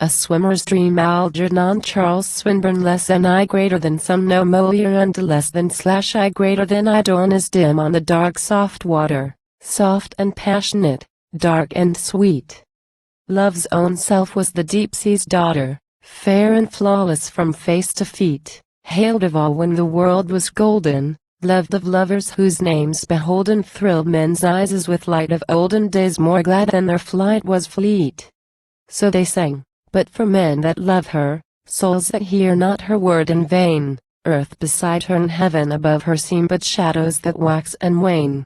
A swimmer's dream. Algernon. Charles Swinburne. Less than I greater than some, no more under less than slash I greater than I. Dawn is dim on the dark soft water, soft and passionate, dark and sweet. Love's own self was the deep sea's daughter, fair and flawless from face to feet, hailed of all when the world was golden, loved of lovers whose names beholden thrilled men's eyes as with light of olden days, more glad than their flight was fleet. So they sang, but for men that love her, souls that hear not her word in vain, earth beside her and heaven above her seem but shadows that wax and wane.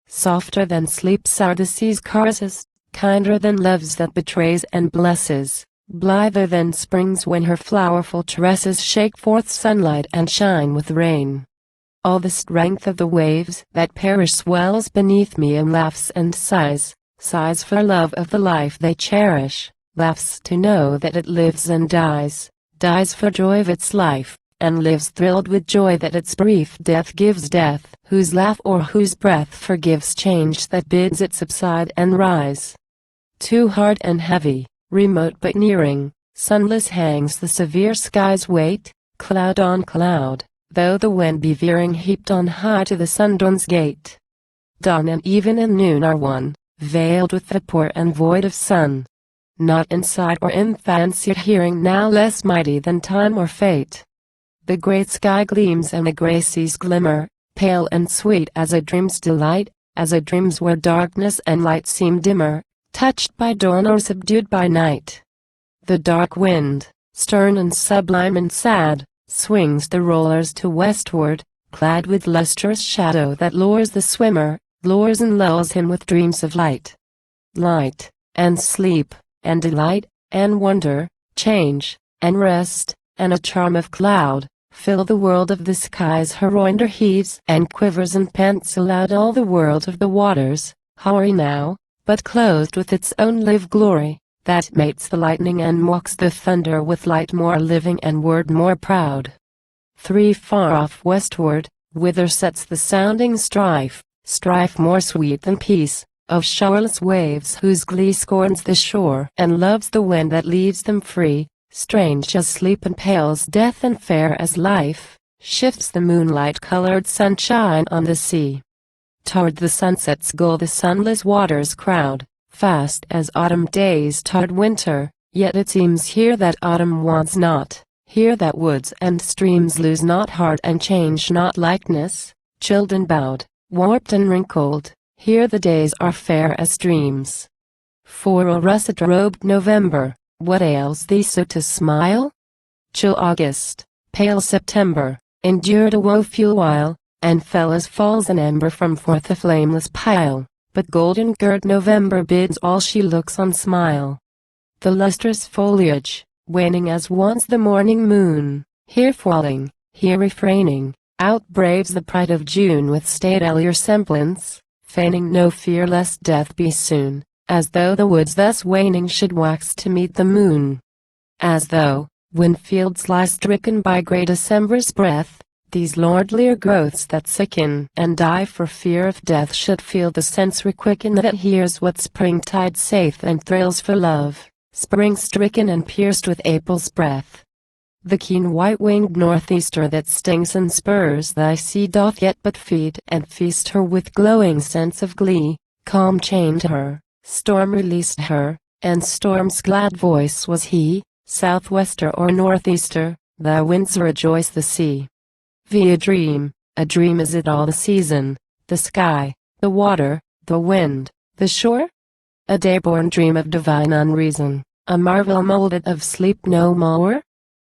Softer than sleeps are the sea's caresses, kinder than love's that betrays and blesses, blither than springs when her flowerful tresses shake forth sunlight and shine with rain. All the strength of the waves that perish swells beneath me and laughs and sighs, sighs for love of the life they cherish, laughs to know that it lives and dies, dies for joy of its life, and lives thrilled with joy that its brief death gives, death whose laugh or whose breath forgives change that bids it subside and rise. Too hard and heavy, remote but nearing, sunless hangs the severe sky's weight, cloud on cloud, though the wind be veering heaped on high to the sundawn's gate. Dawn and even and noon are one, veiled with vapor and void of sun. Not in sight or in fancy or hearing, now less mighty than time or fate. The great sky gleams and the gray seas glimmer, pale and sweet as a dream's delight, as a dream's where darkness and light seem dimmer, touched by dawn or subdued by night. The dark wind, stern and sublime and sad, swings the rollers to westward, clad with lustrous shadow that lures the swimmer, lures and lulls him with dreams of light. Light, and sleep, and delight, and wonder, change, and rest, and a charm of cloud, fill the world of the skies. Her wonder heaves and quivers and pants aloud all the world of the waters, hoary now, but clothed with its own live glory, that mates the lightning and mocks the thunder with light more living and word more proud. Far off westward, whither sets the sounding strife, strife more sweet than peace, of shoreless waves whose glee scorns the shore and loves the wind that leaves them free, strange as sleep and pale as death and fair as life, shifts the moonlight-colored sunshine on the sea. Toward the sunset's goal the sunless waters crowd, fast as autumn days toward winter, yet it seems here that autumn wants not, here that woods and streams lose not heart and change not likeness, chilled and bowed, warped and wrinkled. Here the days are fair as dreams. For a russet-robed November, what ails thee so to smile? Chill August, pale September, endured a woeful while, and fell as falls an ember from forth a flameless pile, but golden-girt November bids all she looks on smile. The lustrous foliage, waning as once the morning moon, here falling, here refraining, outbraves the pride of June with statelier semblance, feigning no fear lest death be soon, as though the woods thus waning should wax to meet the moon. As though, when fields lie stricken by grey December's breath, these lordlier growths that sicken and die for fear of death should feel the sense requicken that hears what springtide saith and thrills for love, spring stricken and pierced with April's breath. The keen white-winged northeaster that stings and spurs thy sea doth yet but feed and feast her with glowing sense of glee, calm chained her, storm released her, and storm's glad voice was he, southwester or northeaster, thy winds rejoice the sea. A dream is it all the season, the sky, the water, the wind, the shore? A day-born dream of divine unreason, a marvel molded of sleep no more?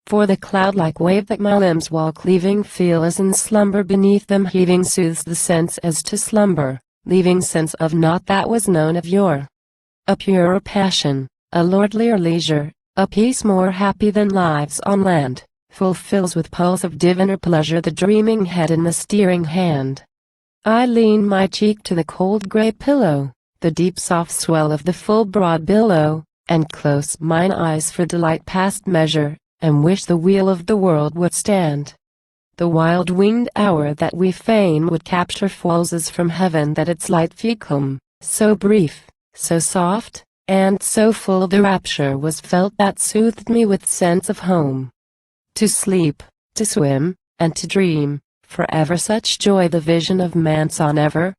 For the cloud-like wave that my limbs while cleaving feel as in slumber beneath them heaving soothes the sense as to slumber, leaving sense of naught that was known of yore. A purer passion, a lordlier leisure, a peace more happy than lives on land, fulfills with pulse of diviner pleasure the dreaming head and the steering hand. I lean my cheek to the cold gray pillow, the deep soft swell of the full broad billow, and close mine eyes for delight past measure, and wish the wheel of the world would stand. The wild-winged hour that we fain would capture falls as from heaven that its light feet come, so brief, so soft, and so full the rapture was felt that soothed me with sense of home. To sleep, to swim, and to dream, forever such joy the vision of man saw never.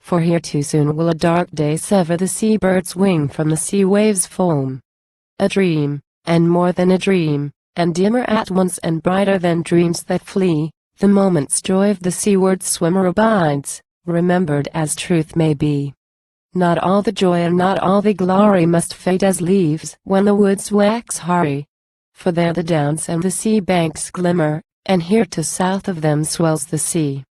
For here too soon will a dark day sever the sea-bird's wing from the sea wave's foam. A dream, and more than a dream, and dimmer at once and brighter than dreams that flee, the moment's joy of the seaward swimmer abides, remembered as truth may be. Not all the joy and not all the glory must fade as leaves when the woods wax hoary. For there the downs and the sea banks glimmer, and here to south of them swells the sea.